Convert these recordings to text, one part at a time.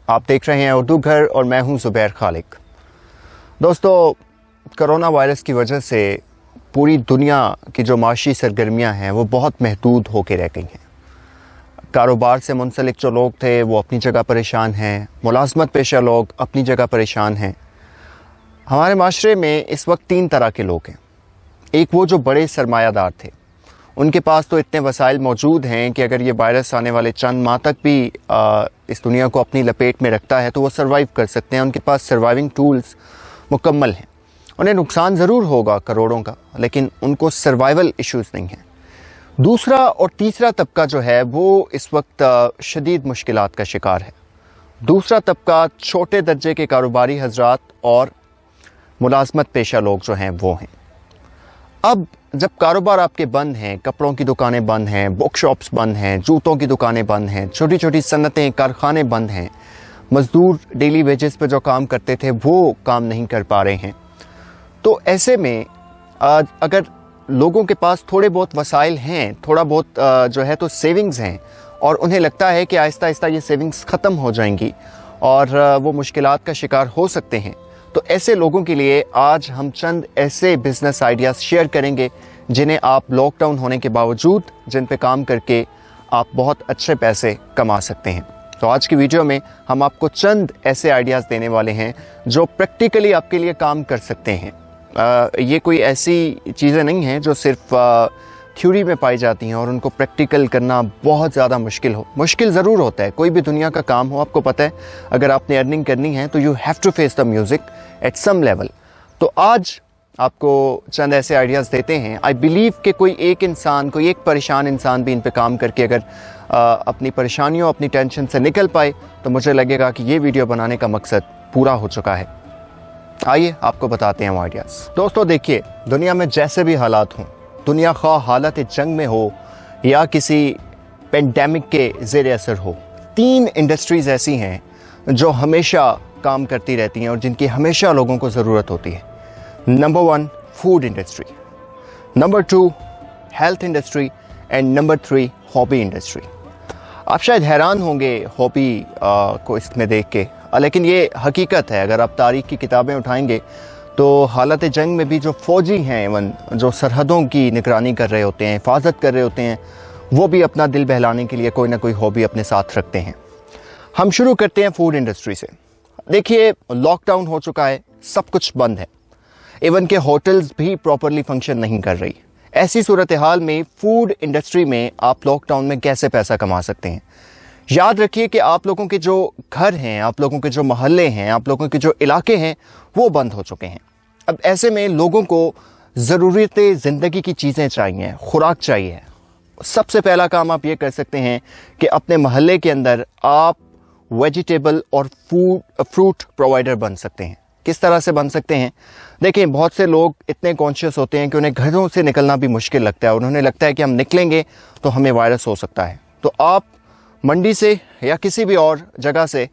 آپ دیکھ رہے ہیں اردو گھر اور میں ہوں زبیر خالق۔ دوستو، کرونا وائرس کی وجہ سے پوری دنیا کی جو معاشی سرگرمیاں ہیں وہ بہت محدود ہو کے رہ گئی ہیں۔ کاروبار سے منسلک جو لوگ تھے وہ اپنی جگہ پریشان ہیں، ملازمت پیشہ لوگ اپنی جگہ پریشان ہیں۔ ہمارے معاشرے میں اس وقت 3 طرح کے لوگ ہیں۔ ایک وہ جو بڑے سرمایہ دار تھے، ان کے پاس تو اتنے وسائل موجود ہیں کہ اگر یہ وائرس آنے والے چند ماہ تک بھی اس دنیا کو اپنی لپیٹ میں رکھتا ہے تو وہ سروائیو کر سکتے ہیں۔ ان کے پاس سروائیونگ ٹولز مکمل ہیں۔ انہیں نقصان ضرور ہوگا کروڑوں کا، لیکن ان کو سروائیول ایشوز نہیں ہیں۔ دوسرا اور تیسرا طبقہ جو ہے وہ اس وقت شدید مشکلات کا شکار ہے۔ دوسرا طبقہ چھوٹے درجے کے کاروباری حضرات اور ملازمت پیشہ لوگ جو ہیں وہ ہیں۔ اب جب کاروبار آپ کے بند ہیں، کپڑوں کی دکانیں بند ہیں، بک شاپس بند ہیں، جوتوں کی دکانیں بند ہیں، چھوٹی چھوٹی صنعتیں، کارخانے بند ہیں، مزدور ڈیلی ویجز پہ جو کام کرتے تھے وہ کام نہیں کر پا رہے ہیں، تو ایسے میں اگر لوگوں کے پاس تھوڑے بہت وسائل ہیں، تھوڑا بہت جو ہے تو سیونگز ہیں، اور انہیں لگتا ہے کہ آہستہ آہستہ یہ سیونگز ختم ہو جائیں گی اور وہ مشکلات کا شکار ہو سکتے ہیں، تو ایسے لوگوں کے لیے آج ہم چند ایسے بزنس آئیڈیاز شیئر کریں گے جنہیں آپ لاک ڈاؤن ہونے کے باوجود جن پہ کام کر کے آپ بہت اچھے پیسے کما سکتے ہیں۔ تو آج کی ویڈیو میں ہم آپ کو چند ایسے آئیڈیاز دینے والے ہیں جو پریکٹیکلی آپ کے لیے کام کر سکتے ہیں۔ یہ کوئی ایسی چیزیں نہیں ہیں جو صرف تھیوری میں پائی جاتی ہیں اور ان کو پریکٹیکل کرنا بہت زیادہ مشکل ضرور ہوتا ہے۔ کوئی بھی دنیا کا کام ہو، آپ کو پتہ ہے اگر آپ نے ارننگ کرنی ہے تو you have to face the music at some level. تو آج آپ کو چند ایسے آئیڈیاز دیتے ہیں۔ آئی بلیو کہ کوئی ایک پریشان انسان بھی ان پہ کام کر کے اگر اپنی پریشانیوں، اپنی ٹینشن سے نکل پائے تو مجھے لگے گا کہ یہ ویڈیو بنانے کا مقصد پورا ہو چکا ہے۔ آئیے آپ کو بتاتے ہیں وہ آئیڈیاز۔ دوستو دیکھیے، دنیا میں جیسے بھی حالات ہوں، دنیا خواہ حالت جنگ میں ہو یا کسی پینڈیمک کے زیر اثر ہو، 3 انڈسٹریز ایسی ہیں جو ہمیشہ کام کرتی رہتی ہیں اور جن کی ہمیشہ لوگوں کو ضرورت ہوتی ہے۔ Number 1 food industry, number 2 health industry, and number 3 hobby industry. آپ شاید حیران ہوں گے ہابی کو اس میں دیکھ کے، لیکن یہ حقیقت ہے۔ اگر آپ تاریخ کی کتابیں اٹھائیں گے تو حالت جنگ میں بھی جو فوجی ہیں، ایون جو سرحدوں کی نگرانی کر رہے ہوتے ہیں، حفاظت کر رہے ہوتے ہیں، وہ بھی اپنا دل بہلانے کے لیے کوئی نہ کوئی ہابی اپنے ساتھ رکھتے ہیں۔ ہم شروع کرتے ہیں فوڈ انڈسٹری سے۔ دیکھیے، لاک ڈاؤن ہو چکا ہے، سب کچھ بند ہے، ایون کہ ہوٹلز بھی پراپرلی فنکشن نہیں کر رہی۔ ایسی صورتحال میں فوڈ انڈسٹری میں آپ لاک ڈاؤن میں کیسے پیسہ کما سکتے ہیں؟ یاد رکھیے کہ آپ لوگوں کے جو گھر ہیں، آپ لوگوں کے جو محلے ہیں، آپ لوگوں کے جو علاقے ہیں وہ بند ہو چکے ہیں۔ اب ایسے میں لوگوں کو ضروریات زندگی کی چیزیں چاہیے، خوراک چاہیے۔ سب سے پہلا کام آپ یہ کر سکتے ہیں کہ اپنے محلے کے اندر آپ ویجیٹیبل اور فروٹ پرووائڈر بن سکتے ہیں۔ کس طرح سے بن سکتے ہیں؟ دیکھیں، بہت سے لوگ اتنے کانشیس ہوتے ہیں کہ انہیں گھروں سے نکلنا بھی مشکل لگتا ہے، اور انہیں لگتا ہے کہ ہم نکلیں گے تو ہمیں وائرس ہو سکتا ہے۔ تو آپ منڈی سے یا کسی بھی اور جگہ سے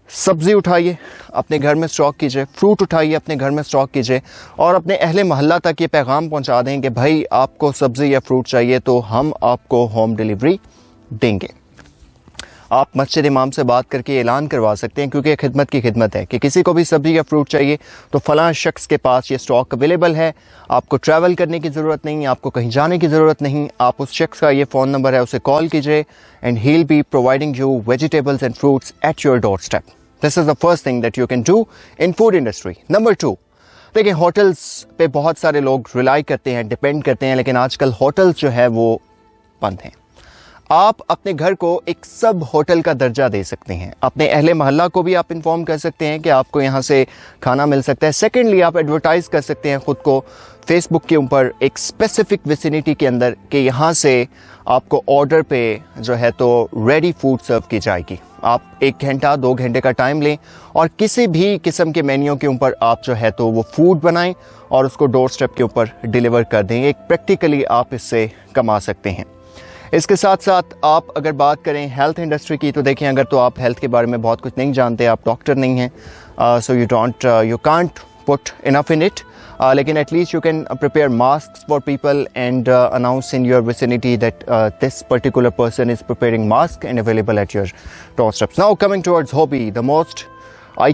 سبزی اٹھائیے، اپنے گھر میں اسٹاک کیجئے، فروٹ اٹھائیے، اپنے گھر میں اسٹاک کیجئے، اور اپنے اہل محلہ تک یہ پیغام پہنچا دیں کہ بھائی آپ کو سبزی یا فروٹ چاہیے تو ہم آپ کو ہوم ڈیلیوری دیں گے۔ آپ مسجد امام سے بات کر کے اعلان کروا سکتے ہیں، کیونکہ خدمت کی خدمت ہے، کہ کسی کو بھی سبزی یا فروٹ چاہیے تو فلاں شخص کے پاس یہ اسٹاک اویلیبل ہے۔ آپ کو ٹریول کرنے کی ضرورت نہیں، آپ کو کہیں جانے کی ضرورت نہیں۔ آپ اس شخص کا یہ فون نمبر ہے، اسے کال کیجئے، and he will be providing you vegetables and fruits at your doorstep. This is the first thing that you can do in food industry. Number 2، دیکھیں، ہوٹلس پہ بہت سارے لوگ ریلائی کرتے ہیں، ڈپینڈ کرتے ہیں، لیکن آج کل ہوٹلس جو ہے وہ بند ہیں۔ آپ اپنے گھر کو ایک سب ہوٹل کا درجہ دے سکتے ہیں۔ اپنے اہل محلہ کو بھی آپ انفارم کر سکتے ہیں کہ آپ کو یہاں سے کھانا مل سکتا ہے۔ سیکنڈلی، آپ ایڈورٹائز کر سکتے ہیں خود کو فیس بک کے اوپر ایک اسپیسیفک ویسینٹی کے اندر کہ یہاں سے آپ کو آرڈر پہ جو ہے تو ریڈی فوڈ سرو کی جائے گی۔ آپ 1 گھنٹہ 2 گھنٹے کا ٹائم لیں اور کسی بھی قسم کے مینیو کے اوپر آپ جو ہے تو وہ فوڈ بنائیں اور اس کو ڈور اسٹیپ کے اوپر ڈیلیور کر دیں۔ ایک پریکٹیکلی آپ اس سے کما سکتے ہیں۔ اس کے ساتھ ساتھ آپ اگر بات کریں ہیلتھ انڈسٹری کی، تو دیکھیں، اگر تو آپ ہیلتھ کے بارے میں بہت کچھ نہیں جانتے، آپ ڈاکٹر نہیں ہیں، so you can't put enough in it. Lekin at least you can prepare masks for people and announce in your vicinity that this particular person is preparing mask and available at your doorsteps. Now coming towards hobby, the most I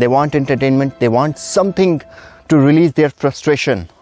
they want entertainment, they want something to release their frustration,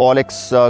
OLX